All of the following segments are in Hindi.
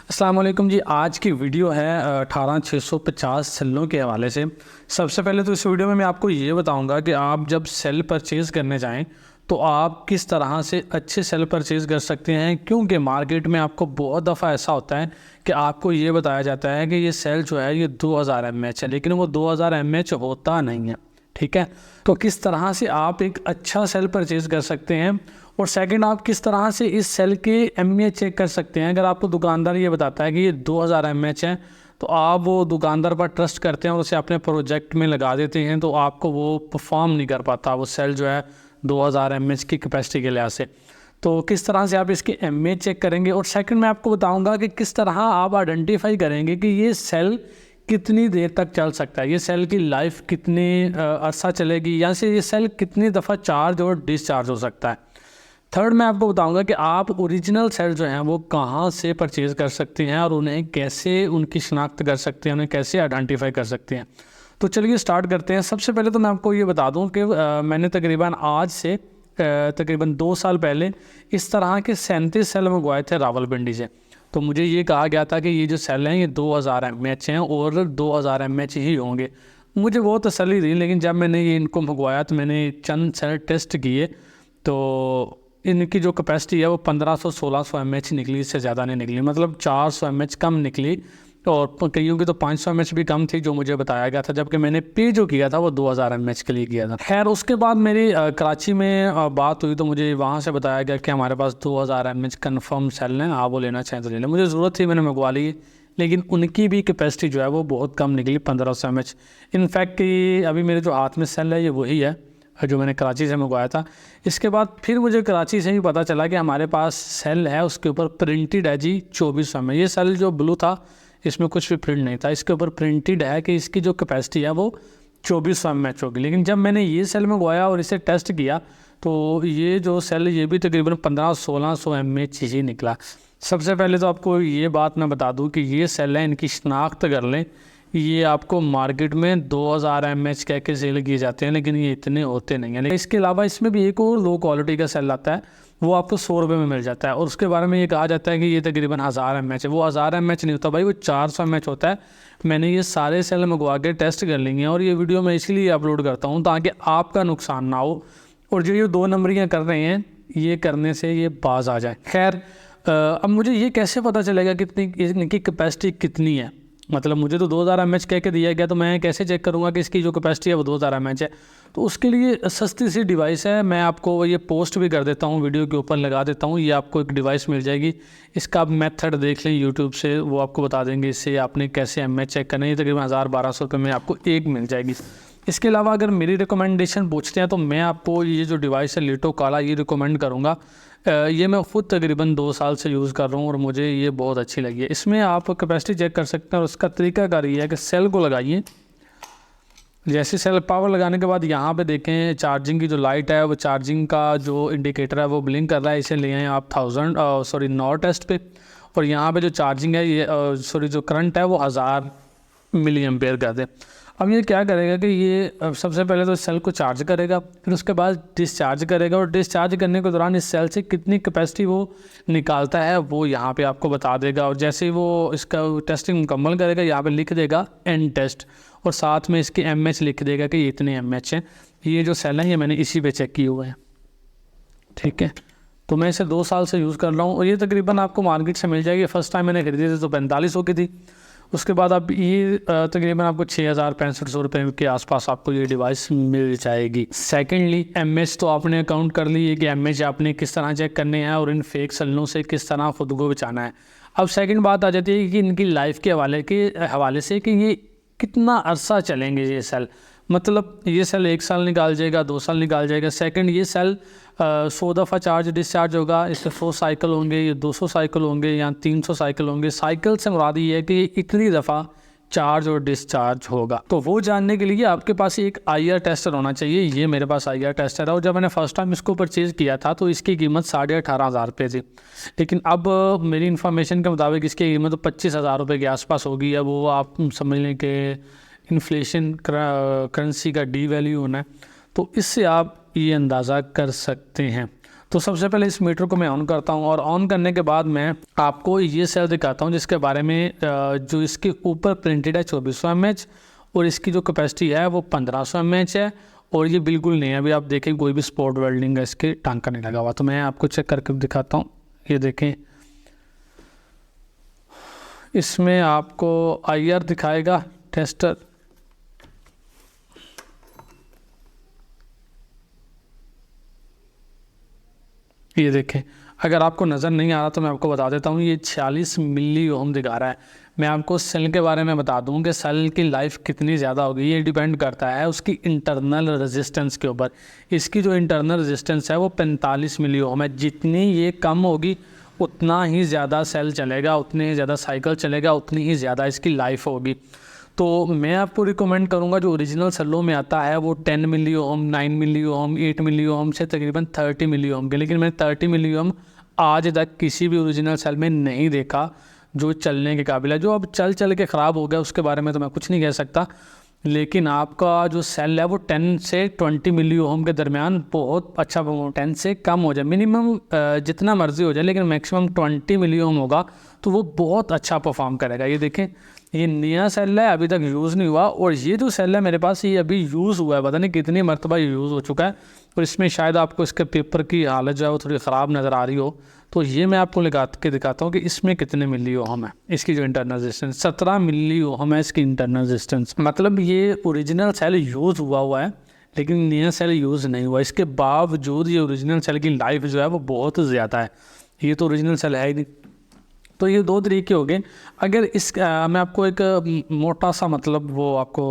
अस्सलाम वालेकुम जी। आज की वीडियो है 18650 सेलों के हवाले से। सबसे पहले तो इस वीडियो में मैं आपको ये बताऊंगा कि आप जब सेल परचेज़ करने जाएं तो आप किस तरह से अच्छे सेल परचेज़ कर सकते हैं, क्योंकि मार्केट में आपको बहुत दफ़ा ऐसा होता है कि आपको ये बताया जाता है कि ये सेल जो है ये 2000 mAh है, लेकिन वो 2000 mAh होता नहीं है। ठीक है, तो किस तरह से आप एक अच्छा सेल परचेज़ कर सकते हैं, और सेकंड आप किस तरह से इस सेल के एमएच चेक कर सकते हैं। अगर आपको दुकानदार ये बताता है कि ये 2000 mAh है तो आप वो दुकानदार पर ट्रस्ट करते हैं और उसे अपने प्रोजेक्ट में लगा देते हैं, तो आपको वो परफॉर्म नहीं कर पाता वो सेल जो है 2000 mAh की कैपेसिटी के लिहाज से। तो किस तरह से आप इसके एमएच चेक करेंगे, और सेकंड मैं आपको बताऊंगा कि किस तरह आप आइडेंटिफाई करेंगे कि ये सेल कितनी देर तक चल सकता है, ये सेल की लाइफ कितने अरसा चलेगी, या से ये सेल कितनी दफ़ा चार्ज और डिस्चार्ज हो सकता है। थर्ड मैं आपको बताऊंगा कि आप ओरिजिनल सेल जो हैं वो कहाँ से परचेज़ कर सकते हैं और उन्हें कैसे उनकी शनाख्त कर सकते हैं, उन्हें कैसे आइडेंटिफाई कर सकते हैं। तो चलिए स्टार्ट करते हैं। सबसे पहले तो मैं आपको ये बता दूं कि मैंने तकरीबन आज से तकरीबन 2 साल पहले इस तरह के 37 सेल मंगवाए थे रावलपिंडी से। तो मुझे ये कहा गया था कि ये जो सेल हैं ये 2000 mAh हैं और 2000 mAh ही होंगे। मुझे बहुत तसल्ली थी, लेकिन जब मैंने ये इनको मंगवाया तो मैंने चंद सेल टेस्ट किए तो इनकी जो कैपेसिटी है वो 1500-1600 mAh निकली, इससे ज़्यादा नहीं निकली, मतलब 400 mAh कम निकली, और कईयों की तो 500 mAh भी कम थी जो मुझे बताया गया था, जबकि मैंने पे जो किया था वो 2000 mAh के लिए किया था। खैर उसके बाद मेरी कराची में बात हुई तो मुझे वहाँ से बताया गया कि हमारे पास 2000 mAh कन्फर्म सेल हैं, आप वो लेना चाहें तो ले लें। मुझे ज़रूरत थी, मैंने मंगवा ली, लेकिन उनकी भी कैपेसिटी जो है वो बहुत कम निकली, 1500 mAh। इनफैक्ट अभी मेरे जो हाथ में सेल है ये वही है जो मैंने कराची से मंगवाया था। इसके बाद फिर मुझे कराची से ही पता चला कि हमारे पास सेल है, उसके ऊपर प्रिंटेड है जी 2400 mAh। ये सेल जो ब्लू था इसमें कुछ भी प्रिंट नहीं था, इसके ऊपर प्रिंटेड है कि इसकी जो कैपेसिटी है वो 2400 mAh होगी। लेकिन जब मैंने ये सेल मंगवाया और इसे टेस्ट किया तो ये जो सेल ये भी तकरीबन 1500-1600 mAh ही निकला। सबसे पहले तो आपको ये बात मैं बता दूँ कि ये सेल है, इनकी शनाख्त कर लें। ये आपको मार्केट में 2000 mAh कह के सेल किए जाते हैं, लेकिन ये इतने होते नहीं हैं। इसके अलावा इसमें भी एक और लो क्वालिटी का सेल आता है, वो आपको 100 रुपये में मिल जाता है, और उसके बारे में ये कहा जाता है कि ये तकरीबन 1000 mAh है। वो 1000 mAh नहीं होता भाई, वो 400 mAh होता है। मैंने ये सारे सेल मंगवा के टेस्ट कर लिए हैं, और ये वीडियो मैं इसलिए अपलोड करता हूँ ताकि आपका नुकसान ना हो, और जो ये 2 नंबरियाँ कर रहे हैं ये करने से ये बाज आ जाए। खैर अब मुझे ये कैसे पता चलेगा कितनी इनकी कैपेसिटी कितनी है, मतलब मुझे तो 2000 mAh कह के दिया गया, तो मैं कैसे चेक करूंगा कि इसकी जो कैपेसिटी है वो 2000 mAh है। तो उसके लिए सस्ती सी डिवाइस है, मैं आपको ये पोस्ट भी कर देता हूँ, वीडियो के ऊपर लगा देता हूँ। ये आपको एक डिवाइस मिल जाएगी, इसका आप मेथड देख लें यूट्यूब से, वो आपको बता देंगे इससे आपने कैसे mAh चेक करना है। तकरीबन 1000-1200 रुपये में आपको एक मिल जाएगी। इसके अलावा अगर मेरी रिकमेंडेशन पूछते हैं तो मैं आपको ये जो डिवाइस है लिटो काला ये रिकमेंड करूँगा। ये मैं ख़ुद तकरीबन 2 साल से यूज़ कर रहा हूँ और मुझे ये बहुत अच्छी लगी है। इसमें आप कैपेसिटी चेक कर सकते हैं, और उसका तरीकाकार ये है कि सेल को लगाइए, जैसे सेल पावर लगाने के बाद यहाँ पे देखें चार्जिंग की जो लाइट है, वो चार्जिंग का जो इंडिकेटर है वो ब्लिंक कर रहा है। इसे ले आएँ आप नॉर टेस्ट पे, और यहाँ पे जो चार्जिंग है ये जो करंट है वो 1000 मिली एम्पेयर कर दे। अब ये क्या करेगा कि ये सबसे पहले तो सेल को चार्ज करेगा, फिर उसके बाद डिस्चार्ज करेगा, और डिस्चार्ज करने के दौरान इस सेल से कितनी कैपेसिटी वो निकालता है वो यहाँ पे आपको बता देगा। और जैसे ही वो इसका टेस्टिंग मुकम्मल करेगा यहाँ पे लिख देगा एंड टेस्ट, और साथ में इसके mAh लिख देगा कि ये इतने mAh हैं। ये जो सेल है ये मैंने इसी पे चेक किए हुए हैं, ठीक है। तो मैं इसे 2 साल से यूज़ कर रहा हूँ, और ये तकरीबन आपको मार्केट से मिल जाएगी। फर्स्ट टाइम मैंने खरीदी थी तो 4500 की थी, उसके बाद अब ये तकरीबन आपको 6000-6500 रुपये के आसपास आपको ये डिवाइस मिल जाएगी। सेकेंडली mAh तो आपने अकाउंट कर ली है कि mAh आपने किस तरह चेक करने हैं और इन फेक सेलों से किस तरह ख़ुद को बचाना है। अब सेकंड बात आ जाती है कि इनकी लाइफ के हवाले से कि ये कितना अरसा चलेंगे ये सेल, मतलब ये सेल 1 साल निकाल जाएगा, 2 साल निकाल जाएगा। सेकंड ये सेल 100 दफ़ा चार्ज डिस्चार्ज होगा, इससे 100 साइकिल होंगे, ये 200 साइकिल होंगे, या 300 साइकिल होंगे। साइकिल से मुराद ये है कि इतनी दफ़ा चार्ज और डिस्चार्ज होगा। तो वो जानने के लिए आपके पास एक IR टेस्टर होना चाहिए। ये मेरे पास IR टेस्टर है, और जब मैंने फ़र्स्ट टाइम इसको परचेज़ किया था तो इसकी कीमत 18,500 रुपये थी, लेकिन अब मेरी इन्फॉर्मेशन के मुताबिक इसकी कीमत तो 25,000 रुपये के आसपास होगी। अब वो आप समझ लें कि इन्फ्लेशन करेंसी का डी वैल्यू होना है, तो इससे आप ये अंदाज़ा कर सकते हैं। तो सबसे पहले इस मीटर को मैं ऑन करता हूँ और ऑन करने के बाद मैं आपको ये सेल दिखाता हूँ जिसके बारे में जो इसके ऊपर प्रिंटेड है 2400 mAh और इसकी जो कैपेसिटी है वो 1500 mAh है और ये बिल्कुल नहीं है। अभी आप देखें कोई भी स्पॉट वेल्डिंग है इसके टांका नहीं लगा हुआ। तो मैं आपको चेक करके दिखाता हूँ। ये देखें, इसमें आपको IR दिखाएगा टेस्टर। ये देखें, अगर आपको नज़र नहीं आ रहा तो मैं आपको बता देता हूँ, ये 46 मिली ओम दिखा रहा है। मैं आपको सेल के बारे में बता दूँ कि सेल की लाइफ कितनी ज़्यादा होगी, ये डिपेंड करता है उसकी इंटरनल रेजिस्टेंस के ऊपर। इसकी जो इंटरनल रेजिस्टेंस है वो 45 मिली ओम है। जितनी ये कम होगी उतना ही ज़्यादा सेल चलेगा, उतने ही ज़्यादा साइकिल चलेगा, उतनी ही ज़्यादा इसकी लाइफ होगी। तो मैं आपको रिकमेंड करूंगा जो ओरिजिनल सेलों में आता है वो 10 मिली ओम, 9 मिली ओम, 8 मिली ओम से तकरीबन 30 मिली ओम के। लेकिन मैंने 30 मिली ओम आज तक किसी भी ओरिजिनल सेल में नहीं देखा जो चलने के काबिल है। जो अब चल के ख़राब हो गया उसके बारे में तो मैं कुछ नहीं कह सकता, लेकिन आपका जो सेल है वो 10 से 20 मिली ओम के दरमियान बहुत अच्छा। 10 से कम हो जाए, मिनिमम जितना मर्जी हो जाए, लेकिन मैक्सिमम 20 मिली ओम होगा तो वो बहुत अच्छा परफॉर्म करेगा। ये देखें, ये नया सेल है, अभी तक यूज़ नहीं हुआ, और ये जो सेल है मेरे पास ये अभी यूज़ हुआ है, पता नहीं कितनी मरतबा यूज़ हो चुका है। और इसमें शायद आपको इसके पेपर की हालत जो है वो थोड़ी ख़राब नज़र आ रही हो। तो ये मैं आपको लगा के दिखाता हूँ कि इसमें कितने मिली ओहम है। इसकी जो इंटरनल रेजिस्टेंस 17 मिली ओहम है इसकी इंटरनल रेजिस्टेंस। मतलब ये ओरिजिनल सेल यूज़ हुआ है लेकिन नया सेल यूज़ नहीं हुआ। इसके बावजूद ये ओरिजिनल सेल की लाइफ जो है वो बहुत ज़्यादा है। ये तो ओरिजिनल सेल है ही नहीं। तो ये दो तरीके हो गए। अगर मैं आपको एक मोटा सा मतलब वो आपको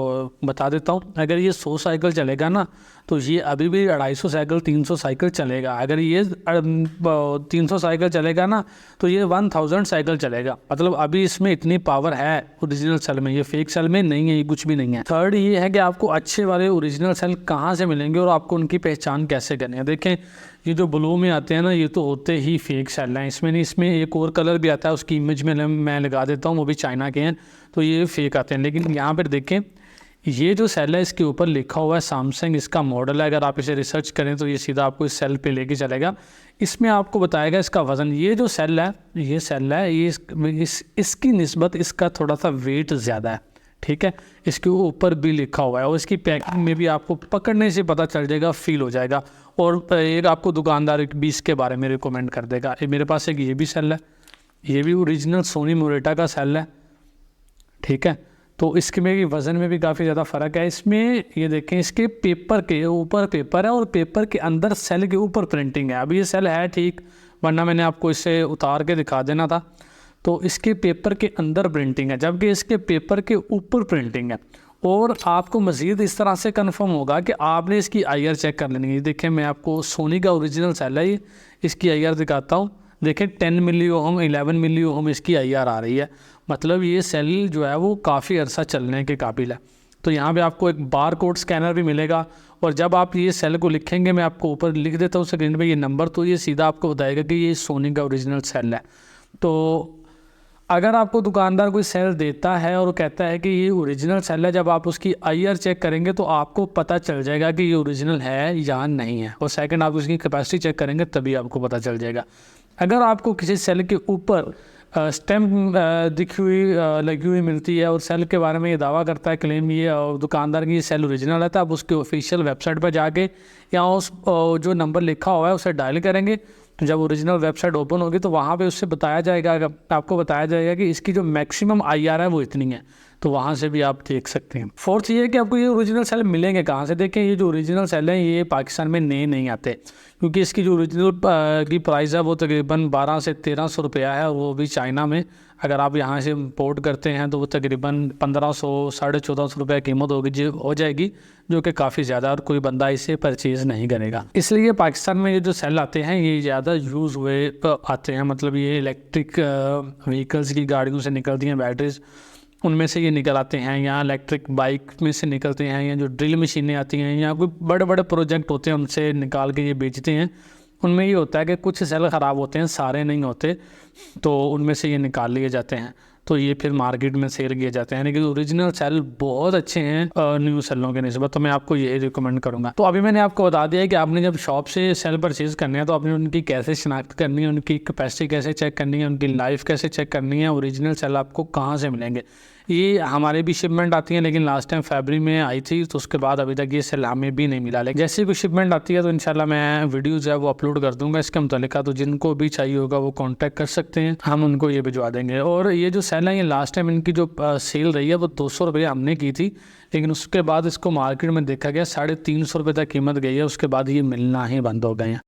बता देता हूँ। अगर ये 100 साइकिल चलेगा ना तो ये अभी भी 250 साइकिल 300 साइकिल चलेगा। अगर ये 300 साइकिल चलेगा ना तो ये 1000 साइकिल चलेगा। मतलब अभी इसमें इतनी पावर है ओरिजिनल सेल में, ये फेक सेल में नहीं है, ये कुछ भी नहीं है। थर्ड ये है कि आपको अच्छे वाले ओरिजिनल सेल कहाँ से मिलेंगे और आपको उनकी पहचान कैसे करनी है। देखें, ये जो ब्लू में आते हैं ना ये तो होते ही फेक सेल हैं। इसमें नहीं, इसमें एक और कलर भी आता है, उसकी इमेज में मैं लगा देता हूँ, वो भी चाइना के हैं, तो ये फेक आते हैं। लेकिन यहाँ पर देखें, ये जो सेल है इसके ऊपर लिखा हुआ है सैमसंग, इसका मॉडल है। अगर आप इसे रिसर्च करें तो ये सीधा आपको इस सेल पे लेके चलेगा। इसमें आपको बताएगा इसका वज़न। ये जो सेल है, ये सेल है, ये इसकी निस्बत इसका थोड़ा सा वेट ज़्यादा है, ठीक है। इसके ऊपर भी लिखा हुआ है और इसकी पैकिंग में भी आपको पकड़ने से पता चल जाएगा, फील हो जाएगा। और एक आपको दुकानदार भी इसके बारे में रिकमेंड कर देगा। मेरे पास एक ये भी सेल है, ये भी ओरिजिनल सोनी मोरेटा का सेल है, ठीक है। तो इसके में वज़न में भी काफ़ी ज़्यादा फ़र्क है। इसमें ये देखें, इसके पेपर के ऊपर पेपर है और पेपर के अंदर सेल के ऊपर प्रिंटिंग है। अभी ये सेल है ठीक, वरना मैंने आपको इसे उतार के दिखा देना था। तो इसके पेपर के अंदर प्रिंटिंग है, जबकि इसके पेपर के ऊपर प्रिंटिंग है। और आपको मज़ीद इस तरह से कंफर्म होगा कि आपने इसकी IR चेक कर लेनी है। देखें, मैं आपको सोनी का ओरिजिनल सेल है, इसकी IR दिखाता हूँ। देखें, 10 मिली ओहम, 11 मिली ओहम इसकी IR आ रही है। मतलब ये सेल जो है वो काफ़ी अर्सा चलने के काबिल है। तो यहाँ पे आपको एक बार कोड स्कैनर भी मिलेगा, और जब आप ये सेल को लिखेंगे, मैं आपको ऊपर लिख देता हूँ स्क्रीन पे ये नंबर, तो ये सीधा आपको बताएगा कि ये सोनी का ओरिजिनल सेल है। तो अगर आपको दुकानदार कोई सेल देता है और कहता है कि ये ओरिजिनल सेल है, जब आप उसकी IR चेक करेंगे तो आपको पता चल जाएगा कि ये ओरिजिनल है या नहीं है। और सेकंड, आप उसकी कैपेसिटी चेक करेंगे तभी आपको पता चल जाएगा। अगर आपको किसी सेल के ऊपर स्टैम्प दिखी हुई लगी हुई मिलती है और सेल के बारे में ये दावा करता है, क्लेम ये दुकानदार की ये सेल ओरिजिनल है, तो आप उसके ऑफिशियल वेबसाइट पर जाके या उस जो नंबर लिखा हुआ है उसे डायल करेंगे। तो जब ओरिजिनल वेबसाइट ओपन होगी तो वहाँ पे उससे बताया जाएगा, आपको बताया जाएगा कि इसकी जो मैक्सिमम IR है वो इतनी है। तो वहाँ से भी आप देख सकते हैं। फोर्थ ये है कि आपको ये ओरिजिनल सेल मिलेंगे कहाँ से। देखें, ये जो ओरिजिनल सेल हैं ये पाकिस्तान में नए नहीं आते, क्योंकि इसकी जो ओरिजिनल की प्राइस है वो तकरीबन 1200 से 1300 रुपया है, और वो भी चाइना में। अगर आप यहाँ से इम्पोर्ट करते हैं तो वो तकरीबन 1500 1450 रुपये कीमत हो जाएगी, जो कि काफ़ी ज़्यादा, और कोई बंदा इसे परचेज़ नहीं करेगा। इसलिए पाकिस्तान में ये जो सेल आते हैं ये ज़्यादा यूज़ हुए आते हैं। मतलब ये इलेक्ट्रिक व्हीकल्स की गाड़ियों से निकलती हैं बैटरीज, उनमें से ये निकल आते हैं, या इलेक्ट्रिक बाइक में से निकलते हैं, या जो ड्रिल मशीनें आती हैं, या कोई बड़े बड़े प्रोजेक्ट होते हैं उनसे निकाल के ये बेचते हैं। उनमें ये होता है कि कुछ सेल ख़राब होते हैं, सारे नहीं होते, तो उनमें से ये निकाल लिए जाते हैं। तो ये फिर मार्केट में सेल किए जाते हैं, यानी कि ओरिजिनल सेल बहुत अच्छे हैं न्यू सेलों के निस्बत। तो मैं आपको यही रिकमेंड करूँगा। तो अभी मैंने आपको बता दिया है कि आपने जब शॉप से सेल परचेज करने हैं तो आपने उनकी कैसे शिनाख्त करनी है, उनकी कैपेसिटी कैसे चेक करनी है, उनकी लाइफ कैसे चेक करनी है, ओरिजिनल सेल आपको कहाँ से मिलेंगे। ये हमारे भी शिपमेंट आती है, लेकिन लास्ट टाइम फरवरी में आई थी, तो उसके बाद अभी तक ये सेल हमें भी नहीं मिला। लेकिन जैसे कोई शिपमेंट आती है तो इंशाल्लाह मैं वीडियो जो है वो अपलोड कर दूंगा इसके मुतालिका। तो जिनको भी चाहिए होगा वो कांटेक्ट कर सकते हैं, हम उनको ये भिजवा देंगे। और ये जो सेल है, ये लास्ट टाइम इनकी जो सेल रही है वो 200 रुपये हमने की थी, लेकिन उसके बाद इसको मार्केट में देखा गया 350 रुपये तक कीमत गई है, उसके बाद ये मिलना ही बंद हो गए हैं।